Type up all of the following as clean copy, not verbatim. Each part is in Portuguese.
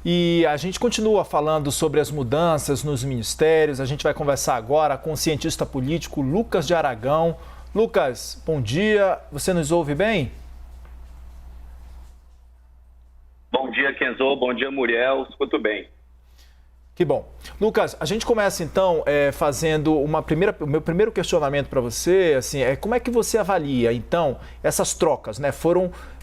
E a gente continua falando sobre as mudanças nos ministérios. A gente vai conversar agora com o cientista político Lucas de Aragão. Lucas, bom dia. Você nos ouve bem? Bom dia, Kenzo. Bom dia, Muriel. Escuto bem. Que bom. Lucas, a gente começa então fazendo o meu primeiro questionamento para você, assim, como é que você avalia então essas trocas, né?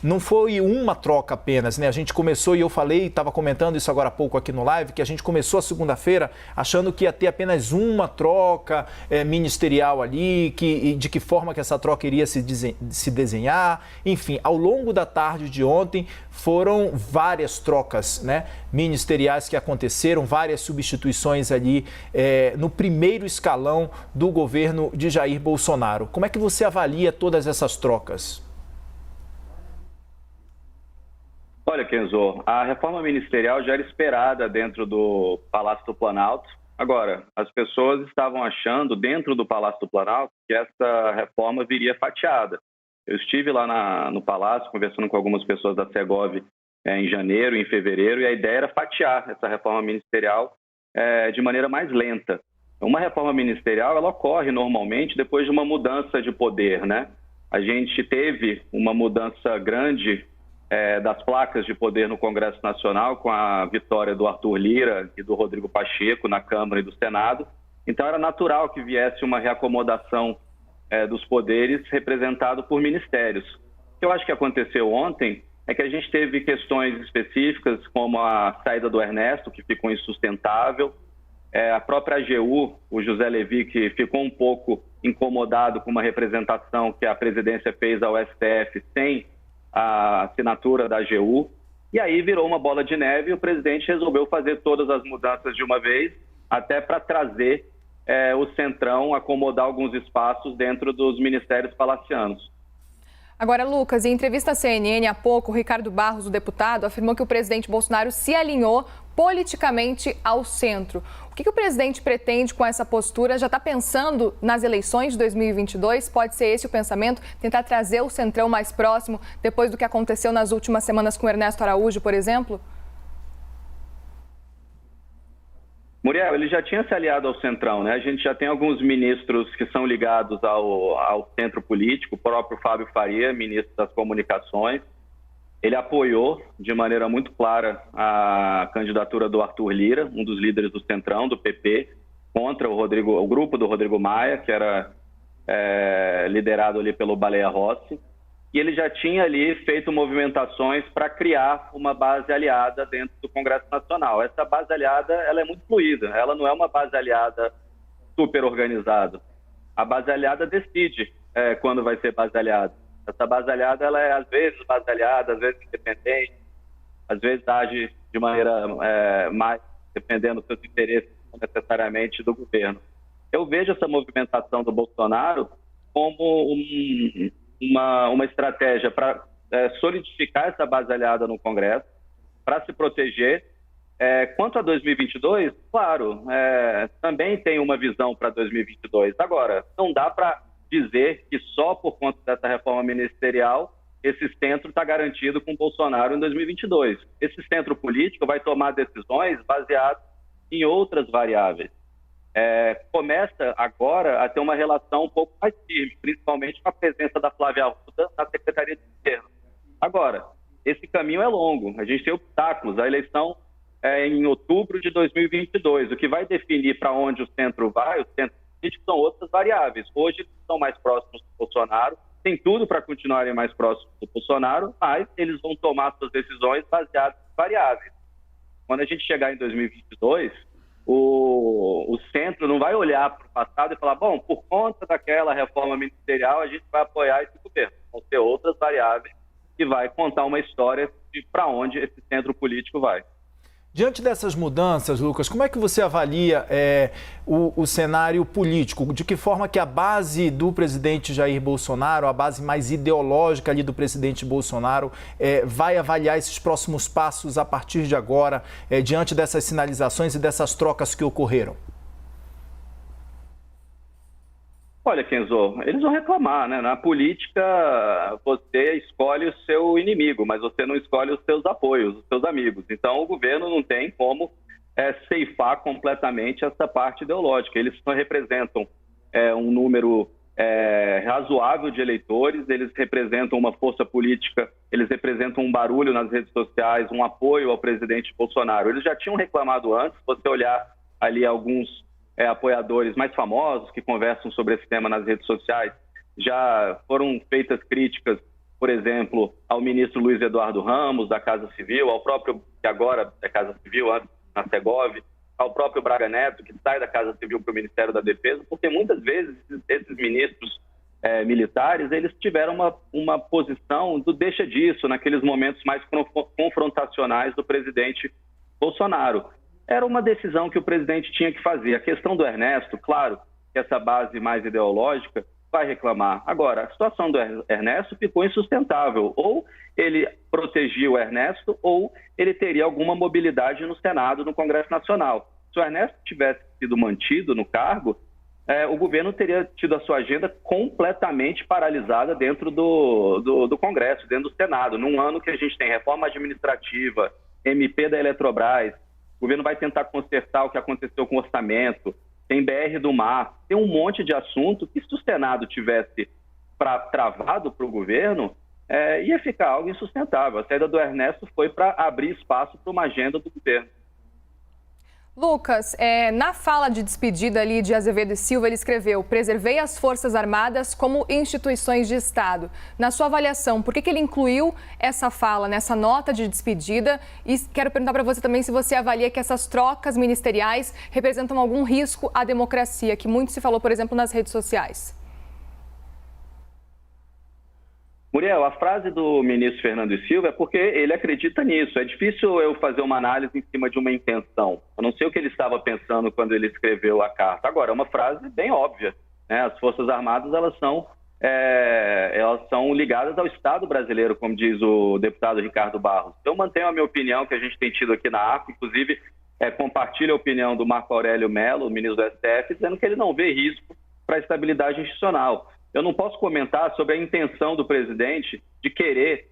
Não foi uma troca apenas, né? A gente começou, e eu falei, estava comentando isso agora há pouco aqui no live, que a gente começou a segunda-feira achando que ia ter apenas uma troca ministerial ali, de que forma que essa troca iria se desenhar. Enfim, ao longo da tarde de ontem foram várias trocas, né, ministeriais que aconteceram, várias substituições ali no primeiro escalão do governo de Jair Bolsonaro. Como é que você avalia todas essas trocas? Olha, Kenzo, a reforma ministerial já era esperada dentro do Palácio do Planalto. Agora, as pessoas estavam achando, dentro do Palácio do Planalto, que essa reforma viria fatiada. Eu estive lá no Palácio, conversando com algumas pessoas da Segov em janeiro, em fevereiro, e a ideia era fatiar essa reforma ministerial de maneira mais lenta. Uma reforma ministerial, ela ocorre normalmente depois de uma mudança de poder, né? A gente teve uma mudança grande das placas de poder no Congresso Nacional, com a vitória do Arthur Lira e do Rodrigo Pacheco na Câmara e do Senado. Então, era natural que viesse uma reacomodação dos poderes representado por ministérios. O que eu acho que aconteceu ontem é que a gente teve questões específicas, como a saída do Ernesto, que ficou insustentável, a própria AGU, o José Levi, que ficou um pouco incomodado com uma representação que a presidência fez ao STF sem a assinatura da AGU, e aí virou uma bola de neve e o presidente resolveu fazer todas as mudanças de uma vez, até para trazer o Centrão, acomodar alguns espaços dentro dos ministérios palacianos. Agora, Lucas, em entrevista à CNN há pouco, o Ricardo Barros, o deputado, afirmou que o presidente Bolsonaro se alinhou politicamente ao centro. O que o presidente pretende com essa postura? Já está pensando nas eleições de 2022? Pode ser esse o pensamento? Tentar trazer o Centrão mais próximo depois do que aconteceu nas últimas semanas com Ernesto Araújo, por exemplo? Muriel, ele já tinha se aliado ao Centrão, né? A gente já tem alguns ministros que são ligados ao centro político, o próprio Fábio Faria, ministro das Comunicações. Ele apoiou de maneira muito clara a candidatura do Arthur Lira, um dos líderes do Centrão, do PP, contra o grupo do Rodrigo Maia, que era liderado ali pelo Baleia Rossi. E ele já tinha ali feito movimentações para criar uma base aliada dentro do Congresso Nacional. Essa base aliada, ela é muito fluida, ela não é uma base aliada super organizada. A base aliada decide quando vai ser base aliada. Essa base aliada, ela é às vezes base aliada, às vezes independente, às vezes age de maneira mais dependendo dos seus interesses, não necessariamente do governo. Eu vejo essa movimentação do Bolsonaro como uma estratégia para solidificar essa base aliada no Congresso, para se proteger. Quanto a 2022, claro, também tem uma visão para 2022. Agora, não dá para dizer que só por conta dessa reforma ministerial esse centro está garantido com Bolsonaro em 2022. Esse centro político vai tomar decisões baseadas em outras variáveis. Começa agora a ter uma relação um pouco mais firme, principalmente com a presença da Flávia Arruda na Secretaria de Governo. Agora, esse caminho é longo, a gente tem obstáculos, a eleição é em outubro de 2022, o que vai definir para onde o centro vai, os centros políticos são outras variáveis. Hoje eles estão mais próximos do Bolsonaro, tem tudo para continuarem mais próximos do Bolsonaro, mas eles vão tomar suas decisões baseadas em variáveis. Quando a gente chegar em 2022... O centro não vai olhar para o passado e falar, bom, por conta daquela reforma ministerial, a gente vai apoiar esse governo. Vão ter outras variáveis que vai contar uma história de para onde esse centro político vai. Diante dessas mudanças, Lucas, como é que você avalia o cenário político? De que forma que a base do presidente Jair Bolsonaro, a base mais ideológica ali do presidente Bolsonaro, vai avaliar esses próximos passos a partir de agora, diante dessas sinalizações e dessas trocas que ocorreram? Olha, Kenzo, eles vão reclamar, né? Na política, você escolhe o seu inimigo, mas você não escolhe os seus apoios, os seus amigos. Então, o governo não tem como ceifar completamente essa parte ideológica. Eles representam um número razoável de eleitores, eles representam uma força política, eles representam um barulho nas redes sociais, um apoio ao presidente Bolsonaro. Eles já tinham reclamado antes, se você olhar ali alguns apoiadores mais famosos que conversam sobre esse tema nas redes sociais, já foram feitas críticas, por exemplo, ao ministro Luiz Eduardo Ramos, da Casa Civil, ao próprio, que agora é Casa Civil, antes na Segov, ao próprio Braga Neto, que sai da Casa Civil para o Ministério da Defesa, porque muitas vezes esses ministros militares, eles tiveram uma posição do deixa disso, naqueles momentos mais confrontacionais do presidente Bolsonaro. Era uma decisão que o presidente tinha que fazer. A questão do Ernesto, claro, que essa base mais ideológica vai reclamar. Agora, a situação do Ernesto ficou insustentável. Ou ele protegia o Ernesto, ou ele teria alguma mobilidade no Senado, no Congresso Nacional. Se o Ernesto tivesse sido mantido no cargo, o governo teria tido a sua agenda completamente paralisada dentro do Congresso, dentro do Senado. Num ano que a gente tem reforma administrativa, MP da Eletrobras, o governo vai tentar consertar o que aconteceu com o orçamento, tem BR do Mar, tem um monte de assunto que, se o Senado tivesse travado para o governo, ia ficar algo insustentável. A saída do Ernesto foi para abrir espaço para uma agenda do governo. Lucas, na fala de despedida ali de Azevedo e Silva, ele escreveu: preservei as Forças Armadas como instituições de Estado. Na sua avaliação, por que ele incluiu essa fala nessa nota de despedida? E quero perguntar para você também se você avalia que essas trocas ministeriais representam algum risco à democracia, que muito se falou, por exemplo, nas redes sociais. Muriel, a frase do ministro Fernando Silva é porque ele acredita nisso. É difícil eu fazer uma análise em cima de uma intenção. Eu não sei o que ele estava pensando quando ele escreveu a carta. Agora, é uma frase bem óbvia, né? As Forças Armadas, elas são ligadas ao Estado brasileiro, como diz o deputado Ricardo Barros. Eu mantenho a minha opinião que a gente tem tido aqui na AFA, inclusive compartilho a opinião do Marco Aurélio Mello, ministro do STF, dizendo que ele não vê risco para a estabilidade institucional. Eu não posso comentar sobre a intenção do presidente de querer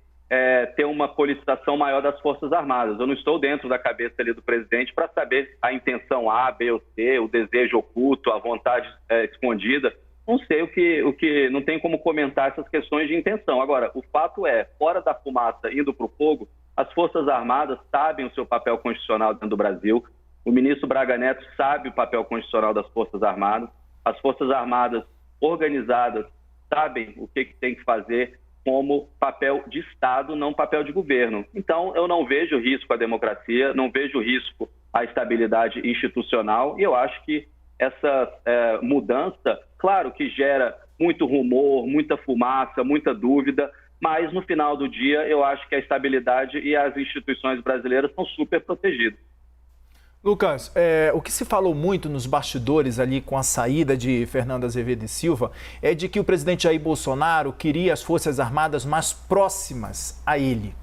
ter uma politização maior das Forças Armadas. Eu não estou dentro da cabeça ali do presidente para saber a intenção A, B ou C, o desejo oculto, a vontade escondida. Não sei o que não tem como comentar essas questões de intenção. Agora, o fato é, fora da fumaça, indo para o fogo, as Forças Armadas sabem o seu papel constitucional dentro do Brasil. O ministro Braga Neto sabe o papel constitucional das Forças Armadas. As Forças Armadas organizadas sabem o que tem que fazer como papel de Estado, não papel de governo. Então, eu não vejo risco à democracia, não vejo risco à estabilidade institucional, e eu acho que essa mudança, claro que gera muito rumor, muita fumaça, muita dúvida, mas no final do dia eu acho que a estabilidade e as instituições brasileiras são super protegidas. Lucas, o que se falou muito nos bastidores ali com a saída de Fernando Azevedo e Silva é de que o presidente Jair Bolsonaro queria as Forças Armadas mais próximas a ele.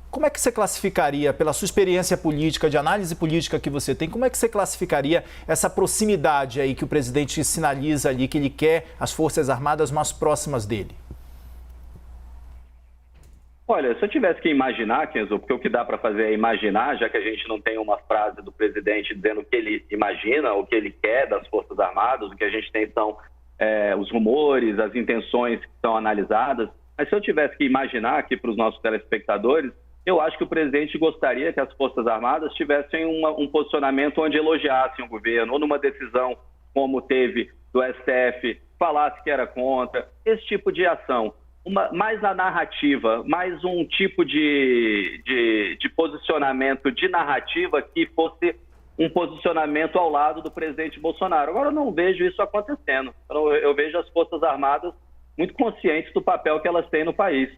Como é que você classificaria, pela sua experiência política, de análise política que você tem, como é que você classificaria essa proximidade aí que o presidente sinaliza ali, que ele quer as Forças Armadas mais próximas dele? Olha, se eu tivesse que imaginar, Kenzo, porque o que dá para fazer é imaginar, já que a gente não tem uma frase do presidente dizendo o que ele imagina, o que ele quer das Forças Armadas, o que a gente tem são os rumores, as intenções que são analisadas. Mas se eu tivesse que imaginar aqui para os nossos telespectadores, eu acho que o presidente gostaria que as Forças Armadas tivessem um posicionamento onde elogiassem o governo, ou numa decisão como teve do STF, falasse que era contra, esse tipo de ação. Mais a narrativa, mais um tipo de posicionamento de narrativa que fosse um posicionamento ao lado do presidente Bolsonaro. Agora, eu não vejo isso acontecendo. Eu vejo as Forças Armadas muito conscientes do papel que elas têm no país.